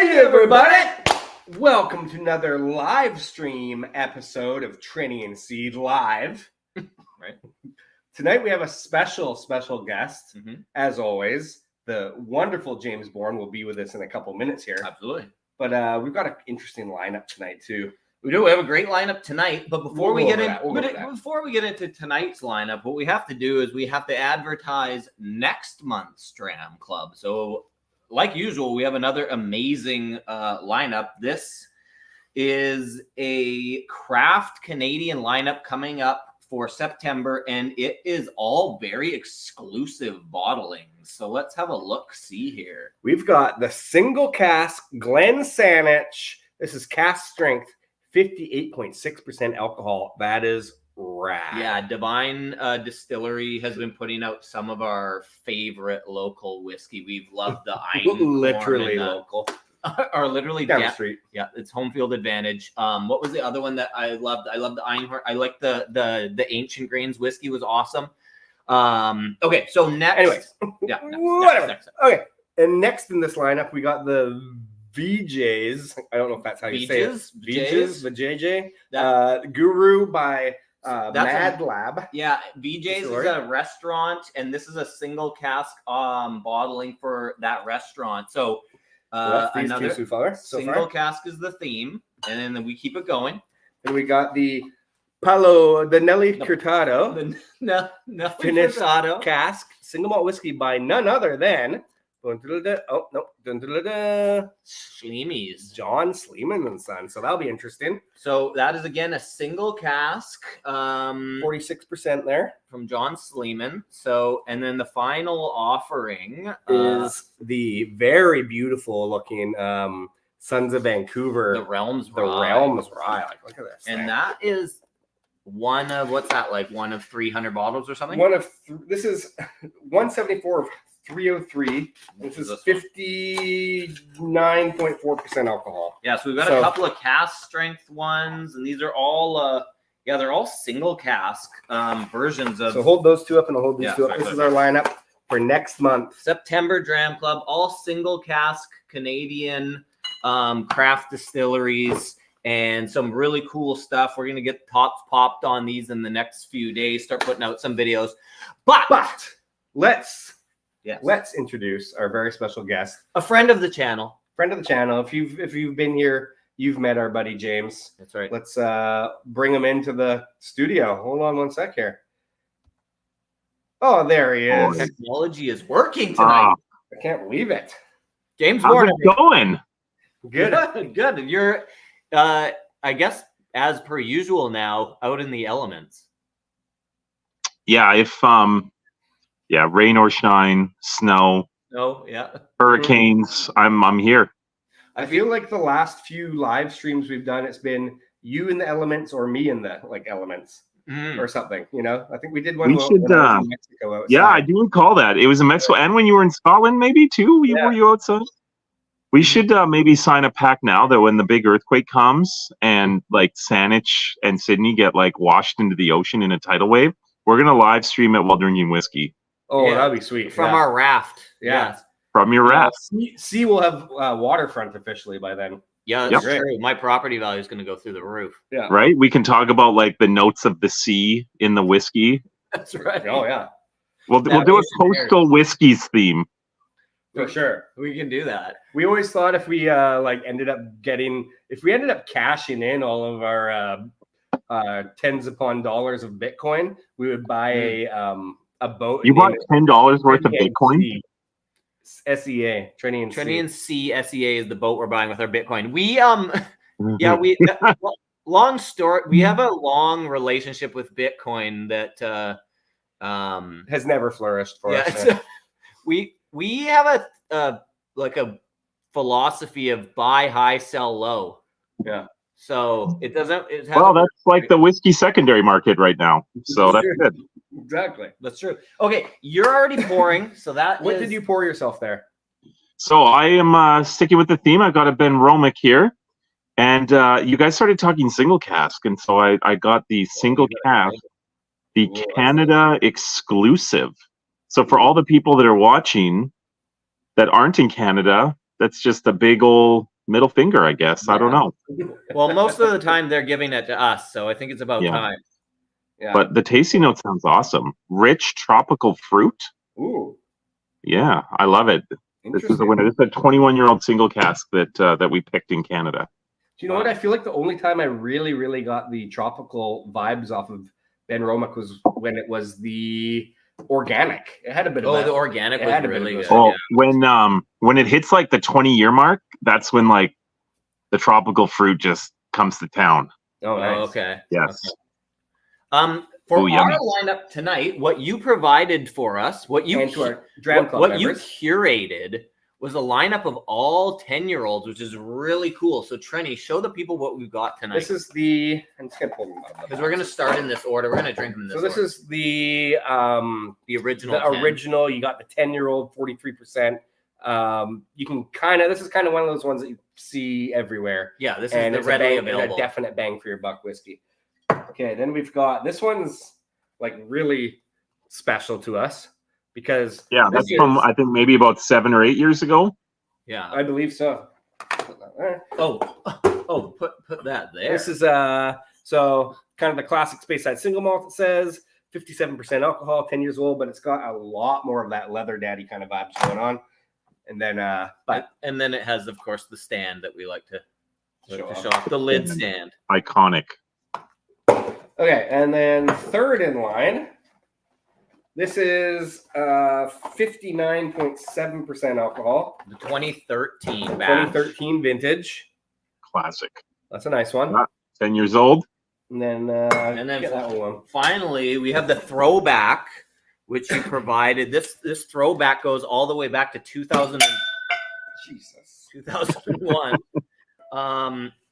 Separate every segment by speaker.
Speaker 1: Hey everybody! Welcome to another live stream episode of 10's Live. Right. Tonight we have a special guest. As always, the wonderful James Bornn will be with us in a couple minutes here.
Speaker 2: Absolutely.
Speaker 1: But we've got an interesting lineup tonight too.
Speaker 2: We do. We have a great lineup tonight. But before we get into tonight's lineup, what we have to do is we have to advertise next month's Dram Club. So, like usual, we have another amazing lineup. This is a craft Canadian lineup coming up for September, and it is all very exclusive bottlings. So let's have a look-see here.
Speaker 1: We've got the single cask Glen Saanich. This is cask strength, 58.6% alcohol. That is rad.
Speaker 2: Yeah, Divine Distillery has been putting out some of our favorite local whiskey. We've loved the Einkorn.
Speaker 1: Literally local.
Speaker 2: Or literally
Speaker 1: down the street.
Speaker 2: Yeah, it's home field advantage. What was the other one that I loved? I loved the Einhorn. I like the Ancient Grains whiskey was awesome. Okay, so next.
Speaker 1: Anyways, whatever.
Speaker 2: Next.
Speaker 1: Okay, and next in this lineup we got the VJs. I don't know if that's how you say it. VJs, the JJ. Guru by Mad Lab.
Speaker 2: Yeah, VJs is a restaurant, and this is a single cask bottling for that restaurant. So. Another single cask is the theme, and then we keep it going.
Speaker 1: And we got the Nelly Furtado,
Speaker 2: the
Speaker 1: finished cask single malt whiskey by none other than
Speaker 2: Sleemy's
Speaker 1: John Sleeman and Son. So that'll be interesting.
Speaker 2: So that is again a single cask,
Speaker 1: 46% there
Speaker 2: from John Sleeman. So, and then the final offering
Speaker 1: is the very beautiful looking Sons of Vancouver,
Speaker 2: the Realms
Speaker 1: Rye. Like, look at this,
Speaker 2: and that is one of one of 300 bottles or something.
Speaker 1: This is 174 of 303. This is 59.4% alcohol.
Speaker 2: Yeah, so we've got a couple of cask strength ones, and these are all they're all single cask versions of.
Speaker 1: So hold those two up, and I'll hold these two up. This is our lineup for next month,
Speaker 2: September Dram Club. All single cask Canadian craft distilleries, and some really cool stuff. We're gonna get tops popped on these in the next few days. Start putting out some videos, but let's introduce our very special guest, a friend of the channel.
Speaker 1: If you've been here, you've met our buddy James.
Speaker 2: That's right.
Speaker 1: Let's bring him into the studio. Hold on one sec here. Oh, there he is.
Speaker 2: Technology is working tonight.
Speaker 1: I can't believe it.
Speaker 2: James
Speaker 3: Bornn. How's it going?
Speaker 2: Good. Good. You're, I guess, as per usual now, out in the elements.
Speaker 3: Yeah, if rain or shine, snow, hurricanes, I'm here.
Speaker 1: I feel like the last few live streams we've done, it's been you in the elements or me in the elements or something. You know, I think we did one.
Speaker 3: We should,
Speaker 1: when I was in Mexico outside.
Speaker 3: Yeah, I do recall that. It was in Mexico, and when you were in Scotland, maybe too. Were you outside? We should maybe sign a pact now that when the big earthquake comes and like Saanich and Sydney get like washed into the ocean in a tidal wave, we're gonna live stream it while drinking whiskey.
Speaker 1: Oh, that'd be sweet.
Speaker 2: From our raft.
Speaker 1: Yeah.
Speaker 3: From your raft.
Speaker 1: Sea will have waterfront officially by then.
Speaker 2: Yeah, that's true. My property value is going to go through the roof.
Speaker 1: Yeah.
Speaker 3: Right? We can talk about like the notes of the sea in the whiskey.
Speaker 2: That's right.
Speaker 1: Oh, yeah.
Speaker 3: We'll do a coastal whiskeys theme.
Speaker 1: For sure.
Speaker 2: We can do that.
Speaker 1: We always thought if we ended up cashing in all of our tens upon dollars of Bitcoin, we would buy a boat.
Speaker 3: You bought $10 worth of Bitcoin?
Speaker 1: SEA,
Speaker 2: Trinity Sea SEA is the boat we're buying with our Bitcoin. Long story. We have a long relationship with Bitcoin that
Speaker 1: has never flourished for us.
Speaker 2: We have a philosophy of buy high, sell low.
Speaker 1: Yeah.
Speaker 2: So it doesn't.
Speaker 3: That's like the whiskey secondary market right now. So that's good.
Speaker 1: Exactly.
Speaker 2: That's true. Okay, you're already pouring. So
Speaker 1: what did you pour yourself there?
Speaker 3: So I am sticking with the theme. I've got a Benromach here, and you guys started talking single cask, and so I got the single cask, the Canada exclusive. So for all the people that are watching that aren't in Canada, that's just a big old middle finger, I guess. I don't know.
Speaker 2: Well, most of the time they're giving it to us, so I think it's about time.
Speaker 3: Yeah. But the tasty note sounds awesome. Rich tropical fruit.
Speaker 1: Ooh.
Speaker 3: Yeah, I love it. This is the winner. This is a 21-year-old single cask that we picked in Canada.
Speaker 1: Do you know what? I feel like the only time I really got the tropical vibes off of Benromach was when it was the organic. It had a bit of
Speaker 2: the organic was really good.
Speaker 3: Oh, when it hits like the 20-year mark, that's when like the tropical fruit just comes to town.
Speaker 1: Oh, nice.
Speaker 2: Okay.
Speaker 3: Yes.
Speaker 2: Okay. For our lineup tonight, what you provided for us, what you curated was a lineup of all 10-year-olds, which is really cool. So Trenny, show the people what we've got tonight.
Speaker 1: This is the I'm just gonna pull them up
Speaker 2: because we're gonna start in this order. We're gonna drink them in this order.
Speaker 1: So this is the original. The original. You got the 10-year-old, 43%. You can this is kind of one of those ones that you see everywhere.
Speaker 2: Yeah, this is the readily available.
Speaker 1: A definite bang for your buck whiskey. Okay, then we've got this one's like really special to us because
Speaker 3: that's from I think maybe about 7 or 8 years ago.
Speaker 2: Yeah,
Speaker 1: I believe so.
Speaker 2: Put that there.
Speaker 1: This is so kind of the classic Speyside single malt. It says 57% alcohol, 10 years old, but it's got a lot more of that leather daddy kind of vibes going on. And then
Speaker 2: and then it has, of course, the stand that we like to show off. The lid stand.
Speaker 3: Iconic.
Speaker 1: Okay, and then third in line, this is 59.7% alcohol.
Speaker 2: The 2013 batch.
Speaker 1: 2013 vintage.
Speaker 3: Classic.
Speaker 1: That's a nice one.
Speaker 3: 10 years old.
Speaker 1: And then get that one.
Speaker 2: Finally, we have the throwback, which you provided. This throwback goes all the way back to 2001.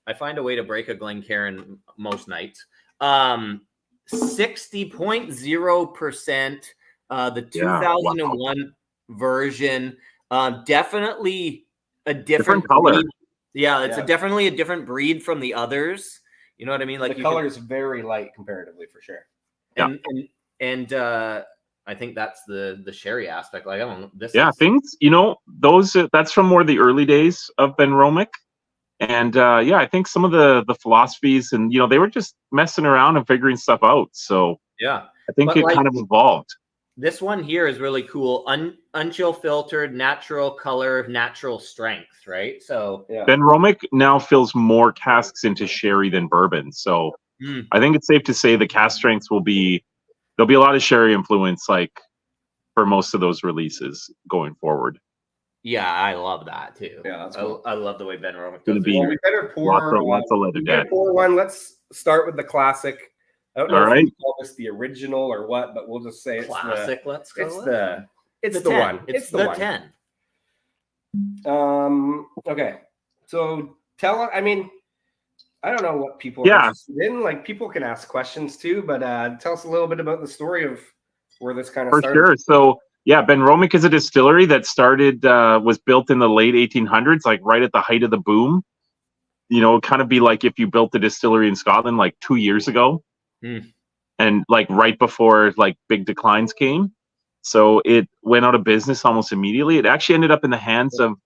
Speaker 2: I find a way to break a Glencairn most nights. 60.0%. The 2001 version. Definitely a different
Speaker 3: color.
Speaker 2: Breed. Yeah, it's definitely a different breed from the others. You know what I mean? Like
Speaker 1: the color is very light comparatively, for sure.
Speaker 2: And I think that's the sherry aspect. Like I don't know.
Speaker 3: Things. Those that's from more the early days of Benromach. And I think some of the philosophies and they were just messing around and figuring stuff out. So
Speaker 2: I
Speaker 3: think it kind of evolved.
Speaker 2: This one here is really cool. Unchill filtered, natural color, natural strength, right? So
Speaker 3: Benromach now fills more casks into sherry than bourbon. So I think it's safe to say the cask strengths there'll be a lot of sherry influence like for most of those releases going forward.
Speaker 2: Yeah, I love that too.
Speaker 1: Yeah, that's cool.
Speaker 2: I love the way Benromach
Speaker 3: does it. We better pour lots of leather dead.
Speaker 1: Pour one. Let's start with the classic. I don't know if we call this the original or what, but we'll just say it's
Speaker 2: classic.
Speaker 1: It's the one.
Speaker 2: It's the 10.
Speaker 1: Okay. So I mean, I don't know what people are interested in. Like people can ask questions too, but tell us a little bit about the story of where this kind of started.
Speaker 3: For sure. So Benromach is a distillery that was built in the late 1800s, like right at the height of the boom. Kind of be like if you built a distillery in Scotland like 2 years ago. And like right before like big declines came. So it went out of business almost immediately. It actually ended up in the hands of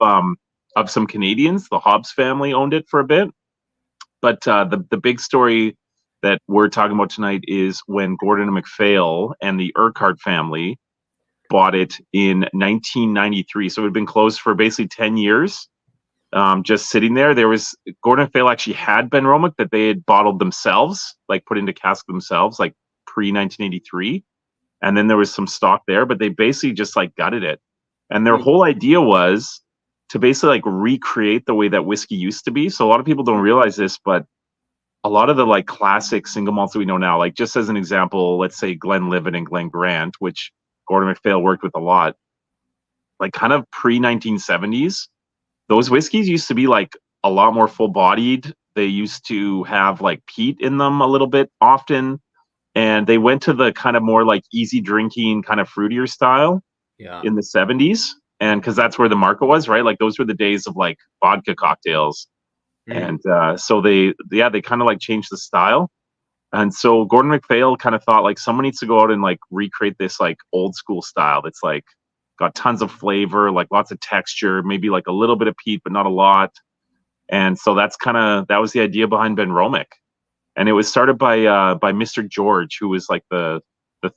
Speaker 3: some Canadians. The Hobbs family owned it for a bit. But the big story that we're talking about tonight is when Gordon and MacPhail and the Urquhart family bought it in 1993. So it had been closed for basically 10 years. Just sitting there. Gordon and MacPhail actually had Benromach that they had bottled themselves, like put into cask themselves, like pre-1983. And then there was some stock there, but they basically just like gutted it. And their whole idea was to basically like recreate the way that whiskey used to be. So a lot of people don't realize this, but a lot of the like classic single malts that we know now, like just as an example, let's say Glenlivet and Glen Grant, which Gordon and MacPhail worked with a lot, like kind of pre-1970s. Those whiskeys used to be like a lot more full bodied. They used to have like peat in them a little bit often. And they went to the kind of more like easy drinking kind of fruitier style in the 70s. And because that's where the market was, right? Like those were the days of like vodka cocktails. And so they kind of like changed the style. And so Gordon MacPhail kind of thought like someone needs to go out and like recreate this like old school style that's like got tons of flavor, like lots of texture, maybe like a little bit of peat, but not a lot. And so that was the idea behind Benromach. And it was started by Mr. George, who was like the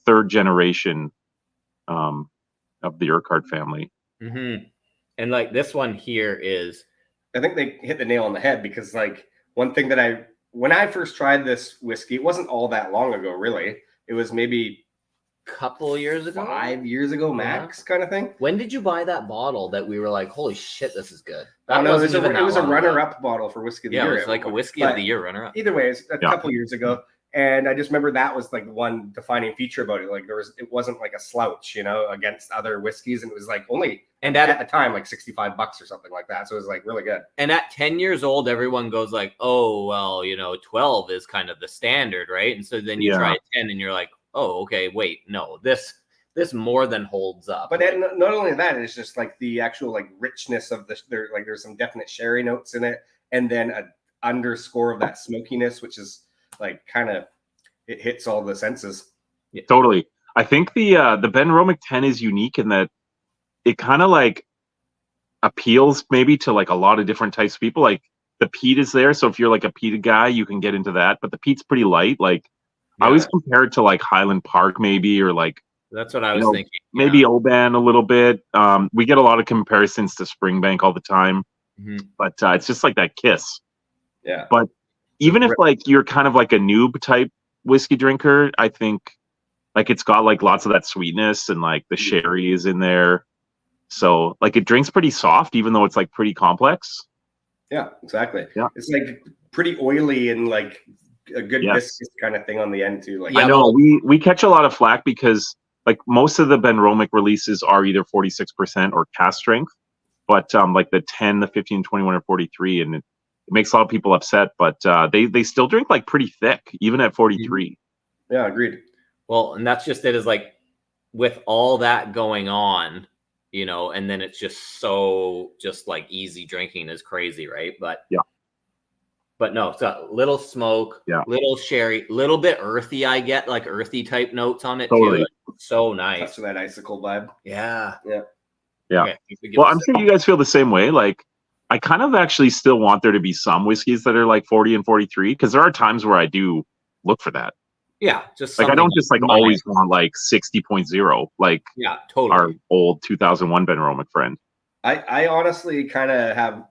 Speaker 3: third generation of the Urquhart family.
Speaker 2: Mm-hmm. And like this one here is,
Speaker 1: I think they hit the nail on the head, because like one thing that when I first tried this whiskey, it wasn't all that long ago, really. It was maybe
Speaker 2: couple years ago,
Speaker 1: 5 years ago max, kind of thing.
Speaker 2: When did you buy that bottle that we were like, holy shit, this is good?
Speaker 1: That it was a runner-up bottle for whiskey of the year.
Speaker 2: Yeah, it was like a whiskey of the year runner-up.
Speaker 1: Either way, it's a couple years ago, and I just remember that was like one defining feature about it. Like it wasn't like a slouch, against other whiskeys, and it was like only at the time like $65 or something like that. So it was like really good.
Speaker 2: And at 10 years old, everyone goes like, oh well, 12 is kind of the standard, right? And so then you try a 10, and you're like, oh, okay, wait, no, this more than holds up.
Speaker 1: But not only that, it's just like the actual like richness of there's some definite sherry notes in it, and then an underscore of that smokiness, which is like kind of, it hits all the senses.
Speaker 3: Yeah. Totally. I think the Benromach 10 is unique in that it kind of like appeals maybe to like a lot of different types of people. Like the peat is there, so if you're like a peated guy, you can get into that. But the peat's pretty light. Like I always compare it to like Highland Park maybe, or like,
Speaker 2: that's what I was thinking.
Speaker 3: Maybe Oban a little bit. We get a lot of comparisons to Springbank all the time, but it's just like that kiss.
Speaker 1: Yeah.
Speaker 3: But even if like you're kind of like a noob type whiskey drinker, I think like it's got like lots of that sweetness, and like the sherry is in there. So like it drinks pretty soft, even though it's like pretty complex.
Speaker 1: Yeah, exactly.
Speaker 3: Yeah.
Speaker 1: It's like pretty oily and like a good viscous kind of thing on the end too. Like
Speaker 3: I know we catch a lot of flack because like most of the Benromach releases are either 46% or cask strength, but like the 10, the 15, 21, or 43, and it makes a lot of people upset. But they still drink like pretty thick, even at 43.
Speaker 1: Yeah, agreed.
Speaker 2: Well, and that's just it. Is like with all that going on, and then it's just like easy drinking is crazy, right? But no, it's a little smoke, little sherry, little bit earthy. I get like earthy type notes on it too. Like, so nice.
Speaker 1: Touch of that icicle vibe.
Speaker 2: Yeah.
Speaker 3: Okay, well, I'm sure you guys feel the same way. Like I kind of actually still want there to be some whiskeys that are like 40 and 43, because there are times where I do look for that.
Speaker 2: Yeah, just
Speaker 3: like I don't just like always want like 60.0, like
Speaker 2: totally
Speaker 3: our old 2001 Benromach friend.
Speaker 1: I honestly kind of have.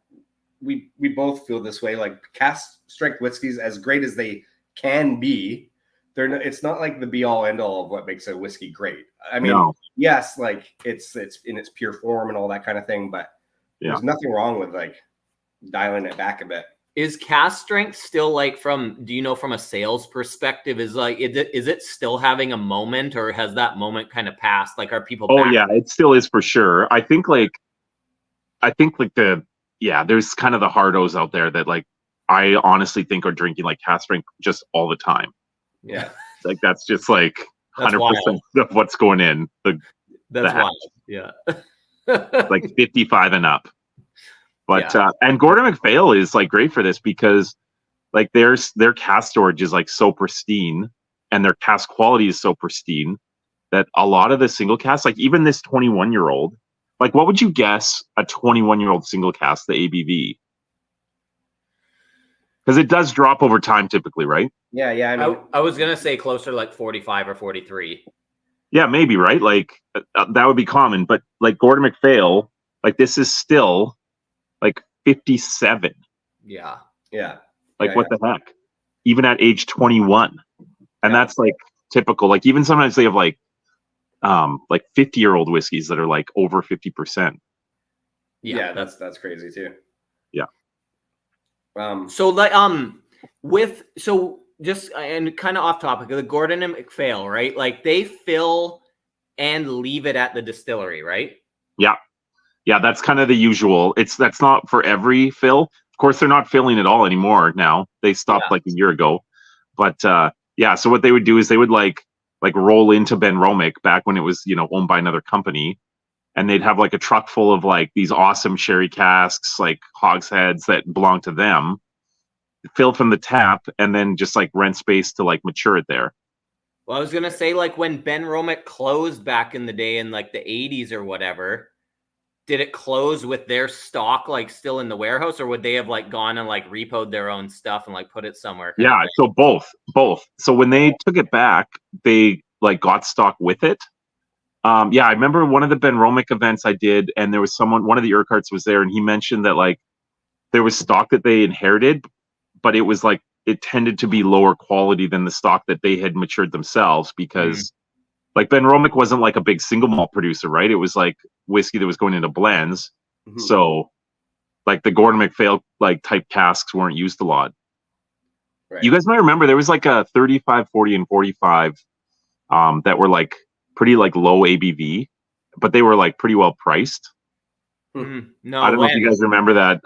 Speaker 1: We both feel this way. Like cask strength whiskeys, as great as they can be, it's not like the be all end all of what makes a whiskey great. I mean, yes, like it's in its pure form and all that kind of thing, but there's nothing wrong with like dialing it back a bit.
Speaker 2: Is cask strength still like from a sales perspective, is it still having a moment, or has that moment kind of passed? Like, are people
Speaker 3: back? Yeah, it still is for sure. I think there's kind of the hardos out there that like I honestly think are drinking like cask strength just all the time.
Speaker 1: Yeah.
Speaker 3: Like that's just like 100% of what's going in.
Speaker 2: That's wild. Yeah.
Speaker 3: Like 55 and up. But and Gordon MacPhail is like great for this, because like their cask storage is like so pristine, and their cask quality is so pristine that a lot of the single casks, like even this 21-year-old, like what would you guess a 21-year-old single cask, the ABV? Because it does drop over time typically, right?
Speaker 1: Yeah. I mean,
Speaker 2: I was gonna say closer to like 45 or 43.
Speaker 3: Yeah, maybe, right? Like that would be common, but like Gordon MacPhail, like this is still like 57.
Speaker 1: Yeah.
Speaker 3: Like what the heck? Even at age 21. And that's like typical. Like even sometimes they have like 50-year-old whiskeys that are like over 50%.
Speaker 1: Yeah, that's crazy too.
Speaker 3: Yeah.
Speaker 2: So like just and kind of off topic, the Gordon and MacPhail, right? Like they fill and leave it at the distillery, right?
Speaker 3: Yeah, that's kind of the usual. That's not for every fill. Of course, they're not filling it all anymore now. They stopped like a year ago. But so what they would do is they would like roll into Benromach back when it was, owned by another company. And they'd have like a truck full of like these awesome sherry casks, like hogsheads that belong to them, fill from the tap, and then just like rent space to like mature it there.
Speaker 2: Well, I was going to say, like when Benromach closed back in the day in like the 80s or whatever, did it close with their stock like still in the warehouse, or would they have like gone and like repoed their own stuff and like put it somewhere?
Speaker 3: Yeah, so both. So when they took it back, they like got stock with it. Yeah, I remember one of the Benromach events I did, and there was one of the Urquharts was there, and he mentioned that like there was stock that they inherited, but it was like it tended to be lower quality than the stock that they had matured themselves because like Benromach wasn't like a big single malt producer, right? It was like whiskey that was going into blends. So like the Gordon MacPhail like type casks weren't used a lot. Right. You guys might remember there was like a 35, 40, and 45 that were like pretty like low ABV, but they were like pretty well priced.
Speaker 2: No,
Speaker 3: I don't know if you guys remember that.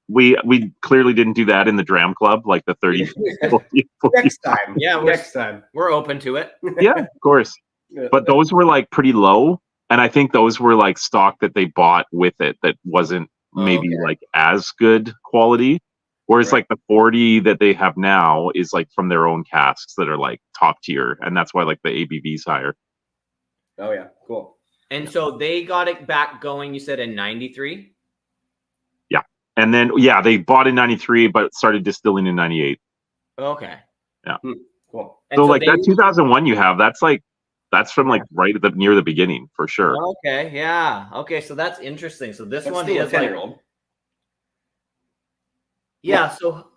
Speaker 3: We clearly didn't do that in the Dram Club, like the 30. 40.
Speaker 1: Next time.
Speaker 2: Yeah,
Speaker 1: next time.
Speaker 2: We're open to it.
Speaker 3: Yeah, of course. But those were like pretty low. And I think those were like stock that they bought with it that wasn't maybe like as good quality. Whereas like the 40 that they have now is like from their own casks that are like top tier. And that's why like the ABV is higher.
Speaker 1: Oh, yeah. Cool.
Speaker 2: And so they got it back going, you said in 93?
Speaker 3: And then, yeah, they bought in 93, but started distilling in 98.
Speaker 2: Okay.
Speaker 3: Yeah.
Speaker 1: Cool.
Speaker 3: So like that 2001 you have, that's from like right at near the beginning for sure.
Speaker 2: Okay. Yeah. Okay. So that's interesting. So this one is like, yeah. So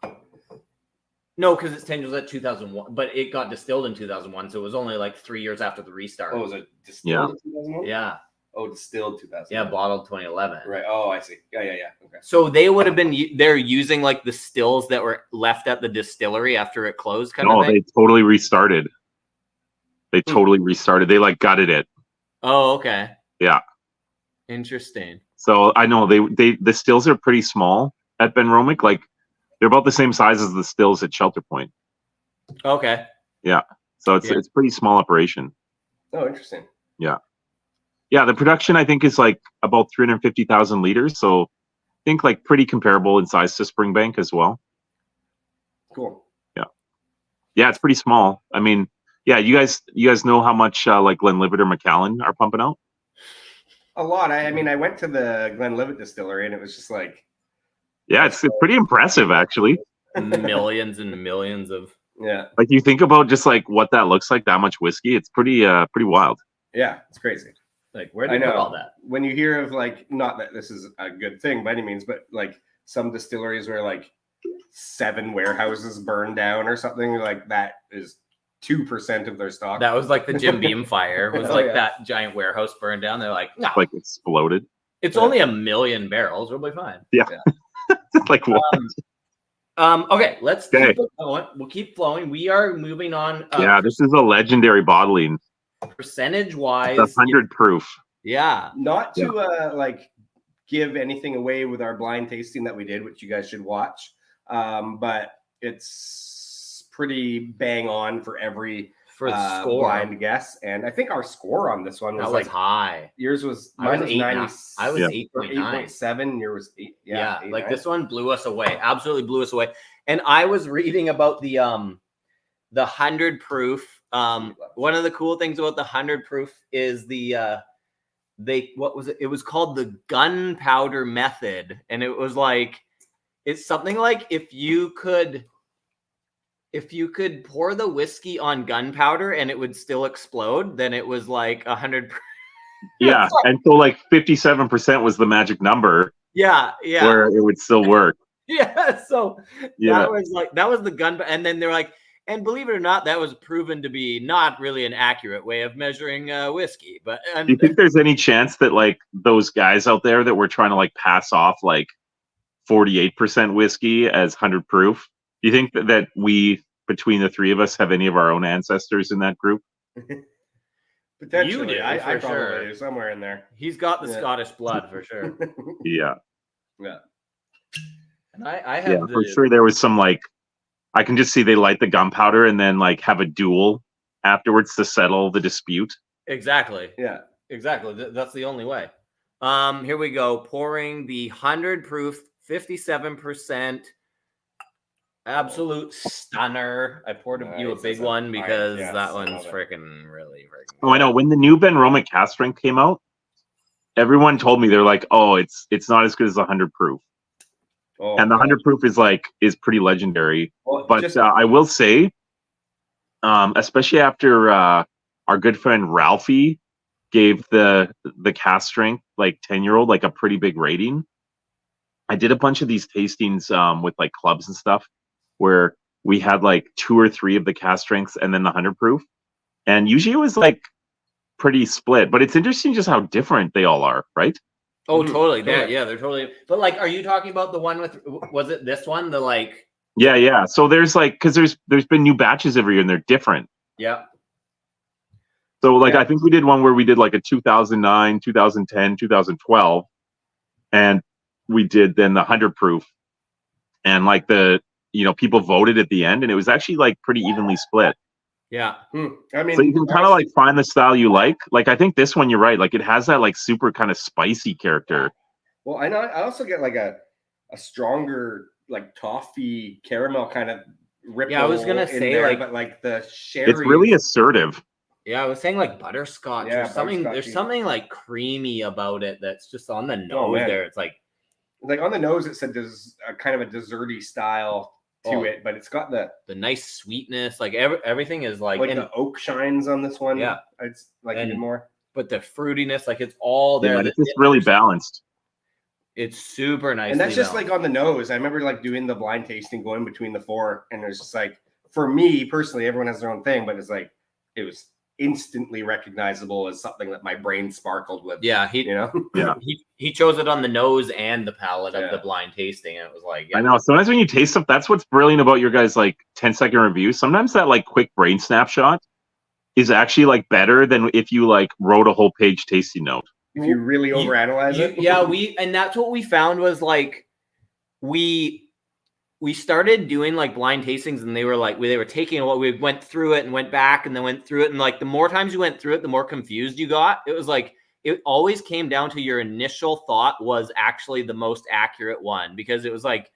Speaker 2: no, because it's 10 years at 2001, but it got distilled in 2001. So it was only like 3 years after the restart.
Speaker 1: Oh, was it distilled in 2001?
Speaker 2: Yeah.
Speaker 1: Oh, distilled 2000.
Speaker 2: Yeah, bottled 2011.
Speaker 1: Right. Oh, I see. Yeah. Okay.
Speaker 2: So they would have been they're using like the stills that were left at the distillery after it closed, kind of thing?
Speaker 3: They totally restarted. They They like gutted it.
Speaker 2: Oh, okay.
Speaker 3: Yeah.
Speaker 2: Interesting.
Speaker 3: So I know the stills are pretty small at Benromach. Like they're about the same size as the stills at Shelter Point.
Speaker 2: Okay.
Speaker 3: Yeah. So it's pretty small operation.
Speaker 1: Oh, interesting.
Speaker 3: Yeah. Yeah, the production I think is like about 350,000 liters, so I think like pretty comparable in size to Springbank as well.
Speaker 1: Cool.
Speaker 3: Yeah, it's pretty small. I mean, yeah, you guys know how much like Glenlivet or Macallan are pumping out?
Speaker 1: A lot. I mean, I went to the Glenlivet distillery and it was just like,
Speaker 3: yeah, it's pretty impressive actually.
Speaker 2: Millions and millions of
Speaker 3: Like you think about just like what that looks like, that much whiskey, it's pretty wild.
Speaker 1: Yeah, it's crazy.
Speaker 2: Like, where do you put all that?
Speaker 1: When you hear of like, not that this is a good thing by any means, but like some distilleries where like 7 warehouses burned down or something, like that is 2% of their stock.
Speaker 2: That was like the Jim Beam fire. It was that giant warehouse burned down. They're like, no.
Speaker 3: Like exploded.
Speaker 2: It's only 1 million barrels. We'll be fine.
Speaker 3: Yeah. Like what?
Speaker 2: Okay, let's keep going. We'll keep flowing. We are moving on.
Speaker 3: This is a legendary bottling.
Speaker 2: Percentage wise,
Speaker 3: 100 proof.
Speaker 2: Yeah.
Speaker 1: Not to like give anything away with our blind tasting that we did, which you guys should watch. But it's pretty bang on for every
Speaker 2: score
Speaker 1: blind guess. And I think our score on this one was like
Speaker 2: high.
Speaker 1: Yours was
Speaker 2: mine was
Speaker 1: 90.
Speaker 2: I was 8.9.
Speaker 1: 8.7. Yours was 8.
Speaker 2: Yeah. Like this one blew us away. Absolutely blew us away. And I was reading about the 100 proof. One of the cool things about the 100 proof is what was it? It was called the gunpowder method, and it was like it's something like if you could pour the whiskey on gunpowder and it would still explode, then it was like 100.
Speaker 3: Yeah, and so like 57% was the magic number.
Speaker 2: Yeah,
Speaker 3: where it would still work.
Speaker 2: Yeah, so that was the gun, and then they're like. And believe it or not, that was proven to be not really an accurate way of measuring whiskey. But
Speaker 3: do you think there's any chance that like those guys out there that were trying to like pass off like 48% whiskey as 100 proof? Do you think that we, between the three of us, have any of our own ancestors in that group?
Speaker 1: Potentially,
Speaker 2: you do,
Speaker 1: I
Speaker 2: for
Speaker 1: probably
Speaker 2: sure.
Speaker 1: do somewhere in there.
Speaker 2: He's got the Scottish blood for sure.
Speaker 3: Yeah.
Speaker 2: And I have
Speaker 3: for sure. There was some like. I can just see they light the gunpowder and then like have a duel afterwards to settle the dispute.
Speaker 2: Exactly.
Speaker 1: Yeah.
Speaker 2: Exactly. That's the only way. Here we go. Pouring the 100 proof, 57%. Absolute stunner. I poured you a big one because that one's freaking really freaking.
Speaker 3: Oh, I know. When the new Benromach cast strength came out, everyone told me they're like, oh, it's not as good as the 100 proof.
Speaker 1: Oh,
Speaker 3: and the 100 proof is pretty legendary.
Speaker 1: Well,
Speaker 3: but I will say, especially after our good friend Ralphie gave the cast strength like 10-year-old like a pretty big rating. I did a bunch of these tastings with like clubs and stuff where we had like 2 or 3 of the cast strengths and then the 100 proof, and usually it was like pretty split. But it's interesting just how different they all are, right?
Speaker 2: Oh, totally. Yeah, they're totally. But like, are you talking about the one with? Was it this one? The like.
Speaker 3: Yeah. So there's like, because there's been new batches every year and they're different.
Speaker 2: Yeah.
Speaker 3: So like, I think we did one where we did like a 2009, 2010, 2012, and we did then the 100 proof, and like people voted at the end, and it was actually like pretty evenly split.
Speaker 2: Yeah.
Speaker 1: I mean,
Speaker 3: so you can kind of like find the style you like. Like I think this one, you're right. Like it has that like super kind of spicy character.
Speaker 1: Well, I know I also get like a stronger like toffee caramel kind of ripple.
Speaker 2: Yeah, I was gonna say
Speaker 1: there,
Speaker 2: like,
Speaker 1: but like the sherry.
Speaker 3: It's really assertive.
Speaker 2: Yeah, I was saying like butterscotch or something.
Speaker 1: Butterscotchy.
Speaker 2: There's something like creamy about it that's just on the nose there. It's like
Speaker 1: on the nose, it said there's a kind of a desserty style to it, but it's got the
Speaker 2: nice sweetness. Like everything is like
Speaker 1: the oak shines on this one.
Speaker 2: Yeah,
Speaker 1: it's like even more.
Speaker 2: But the fruitiness, like it's all there.
Speaker 3: Yeah, it's just really balanced.
Speaker 2: It's super nice.
Speaker 1: And that's just like on the nose. I remember like doing the blind tasting, going between the 4, and there's just like, for me personally, everyone has their own thing, but it's like it was instantly recognizable as something that my brain sparkled with.
Speaker 2: Yeah, he chose it on the nose and the palate of the blind tasting, and it was like,
Speaker 3: I know. Sometimes when you taste stuff, that's what's brilliant about your guys' like 10-second review. Sometimes that like quick brain snapshot is actually like better than if you like wrote a whole page tasting note.
Speaker 1: If you really overanalyze it.
Speaker 2: Yeah, and that's what we found was like we started doing like blind tastings, and they were taking what we went through it and went back and then went through it. And like the more times you went through it, the more confused you got. It was like, it always came down to your initial thought was actually the most accurate one, because it was like,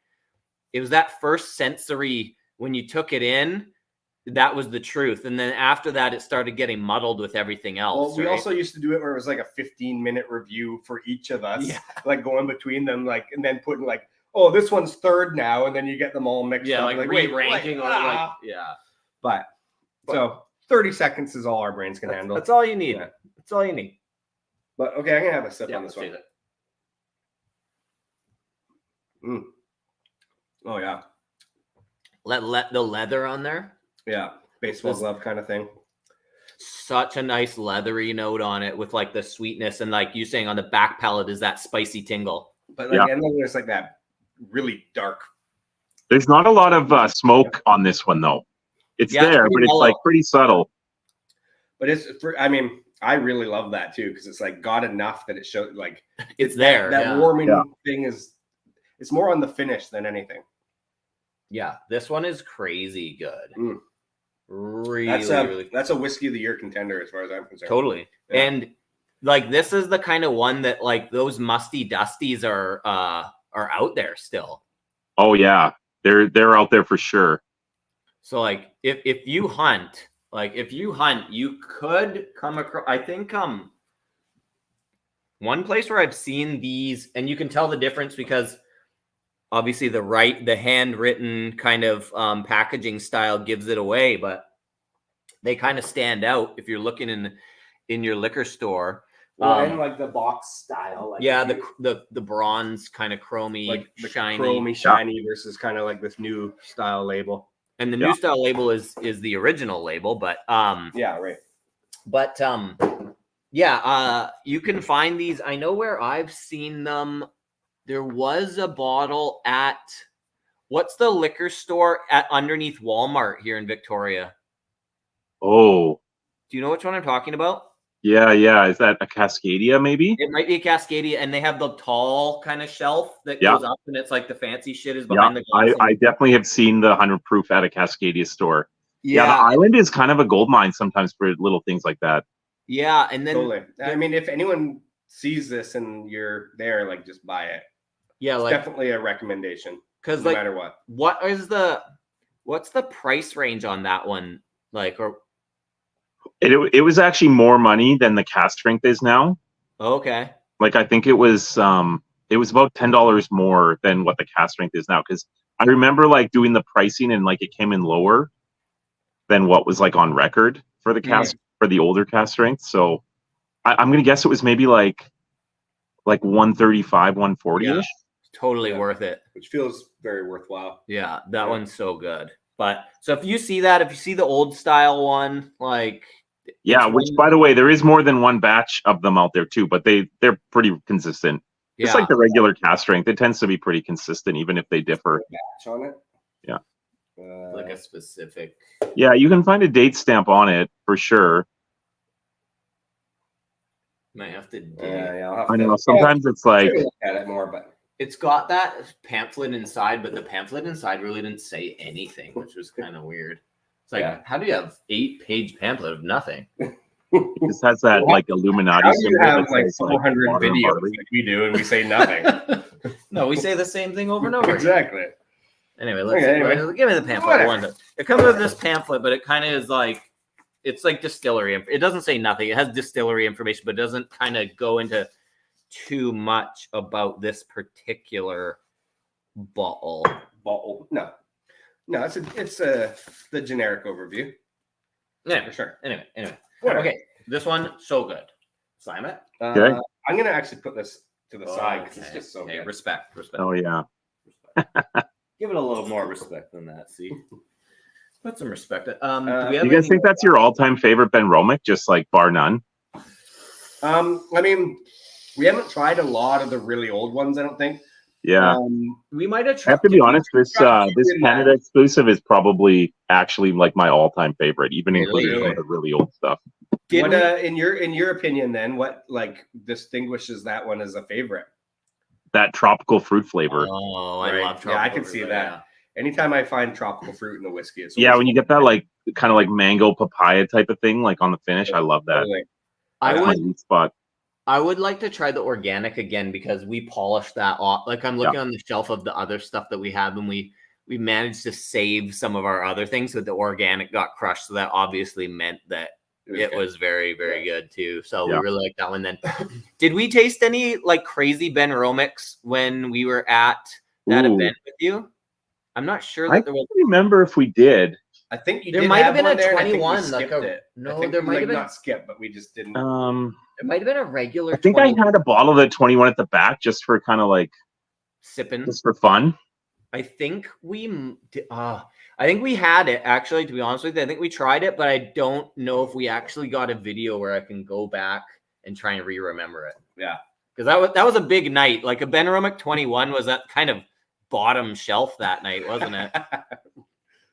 Speaker 2: it was that first sensory when you took it in, that was the truth. And then after that, it started getting muddled with everything else.
Speaker 1: Well, we also used to do it where it was like a 15-minute review for each of us, like going between them, like, and then putting like, oh, this one's 3rd now, and then you get them all mixed up.
Speaker 2: Like re-ranking.
Speaker 1: But so 30 seconds is all our brains can handle.
Speaker 2: That's all you need. Yeah. That's all you need.
Speaker 1: But okay, I'm gonna have a sip on this one. Oh yeah.
Speaker 2: Let the leather on there.
Speaker 1: Yeah, baseball glove kind of thing.
Speaker 2: Such a nice leathery note on it with like the sweetness, and like you saying on the back palate is that spicy tingle.
Speaker 1: But like, and then there's like that really dark.
Speaker 3: There's not a lot of smoke on this one though. It's there, but it's like pretty subtle.
Speaker 1: But I mean, I really love that too, because it's like got enough that it shows like
Speaker 2: it's there.
Speaker 1: That warming thing it's more on the finish than anything.
Speaker 2: Yeah, this one is crazy good. Really,
Speaker 1: that's a whiskey of the year contender as far as I'm concerned.
Speaker 2: Totally. Yeah. And like this is the kind of one that like those musty dusties are out there still.
Speaker 3: Oh yeah, they're out there for sure.
Speaker 2: So like if you hunt, you could come across. I think one place where I've seen these, and you can tell the difference because obviously the handwritten kind of packaging style gives it away, but they kind of stand out if you're looking in your liquor store.
Speaker 1: And like the box style, like
Speaker 2: the bronze kind of chromy,
Speaker 1: like
Speaker 2: shiny
Speaker 1: versus kind of like this new style label.
Speaker 2: And the new style label is the original label, but
Speaker 1: right.
Speaker 2: But you can find these. I know where I've seen them. There was a bottle at what's the liquor store at underneath Walmart here in Victoria?
Speaker 3: Oh,
Speaker 2: do you know which one I'm talking about?
Speaker 3: Yeah. Is that a Cascadia maybe?
Speaker 2: It might be a Cascadia, and they have the tall kind of shelf that goes up, and it's like the fancy shit is behind the glass.
Speaker 3: I definitely have seen the 100 proof at a Cascadia store.
Speaker 2: Yeah,
Speaker 3: the island is kind of a gold mine sometimes for little things like that.
Speaker 2: Yeah, and then
Speaker 1: totally. I mean, if anyone sees this and you're there, like just buy it.
Speaker 2: Yeah,
Speaker 1: it's
Speaker 2: like
Speaker 1: definitely a recommendation.
Speaker 2: Because
Speaker 1: no matter what.
Speaker 2: What's the price range on that one? Like, or
Speaker 3: it was actually more money than the cast strength is now.
Speaker 2: Okay.
Speaker 3: Like I think it was about $10 more than what the cast strength is now. Because I remember like doing the pricing and like it came in lower than what was like on record for the cast for the older cast strength. So I'm gonna guess it was maybe like 135, 140 ish.
Speaker 2: Totally worth it.
Speaker 1: Which feels very worthwhile.
Speaker 2: Yeah, that one's so good. But so if you see the old style one, like
Speaker 3: which by the way, there is more than one batch of them out there too, but they're pretty consistent. It's like the regular cast strength. It tends to be pretty consistent, even if they differ.
Speaker 1: Batch on it.
Speaker 3: Yeah.
Speaker 2: Like a specific.
Speaker 3: Yeah, you can find a date stamp on it for sure.
Speaker 2: Might have to dig.
Speaker 3: I know. Sometimes it's like
Speaker 1: look at it more, but
Speaker 2: it's got that pamphlet inside, but the pamphlet inside really didn't say anything, which was kind of weird. It's like, how do you have 8-page pamphlet of nothing?
Speaker 3: It just has that like Illuminati.
Speaker 1: How do you have like 400 videos like we do, and we say nothing?
Speaker 2: No, we say the same thing over and over.
Speaker 1: Exactly.
Speaker 2: Anyway, give me the pamphlet. It comes with this pamphlet, but it kind of is like, it's like distillery. It doesn't say nothing. It has distillery information, but it doesn't kind of go into too much about this particular bottle.
Speaker 1: No, it's the generic overview.
Speaker 2: Yeah,
Speaker 1: for sure.
Speaker 2: Anyway. Okay, this one so good. Simon,
Speaker 3: okay.
Speaker 1: I'm gonna actually put this to the side because it's just so good.
Speaker 2: Respect.
Speaker 3: Oh yeah.
Speaker 2: Give it a little more respect than that. See, put some respect. Do
Speaker 3: you guys think that's your all-time favorite Benromach? Just like bar none.
Speaker 1: I mean, we haven't tried a lot of the really old ones. I don't think.
Speaker 3: Yeah.
Speaker 2: We might have.
Speaker 3: I have to be honest. This Canada exclusive is probably actually like my all-time favorite, even including some of the really old stuff.
Speaker 1: In your opinion, then, what like distinguishes that one as a favorite?
Speaker 3: That tropical fruit flavor.
Speaker 2: Oh, I love tropical.
Speaker 1: Yeah, I can see that. Yeah. Anytime I find tropical fruit in the whiskey, it's
Speaker 3: when you get that like kind of like mango papaya type of thing, like on the finish, I love that.
Speaker 2: I would like to try the organic again because we polished that off. Like I'm looking on the shelf of the other stuff that we have, and we managed to save some of our other things, but the organic got crushed. So that obviously meant that it was very, very good too. So we really like that one. Then, did we taste any like crazy Benromachs when we were at that event with you? I'm not sure that there was.
Speaker 3: I don't remember if we did.
Speaker 1: I think
Speaker 2: there might have been a 21.
Speaker 1: There might have been not skip, but we just didn't.
Speaker 2: It might have been a regular.
Speaker 3: I think 21. I had a bottle of the 21 at the back just for kind of like
Speaker 2: sipping,
Speaker 3: just for fun.
Speaker 2: I think we had it actually. To be honest with you, I think we tried it, but I don't know if we actually got a video where I can go back and try and remember it.
Speaker 1: Yeah,
Speaker 2: because that was a big night. Like a Benromach 21 was that kind of bottom shelf that night, wasn't it?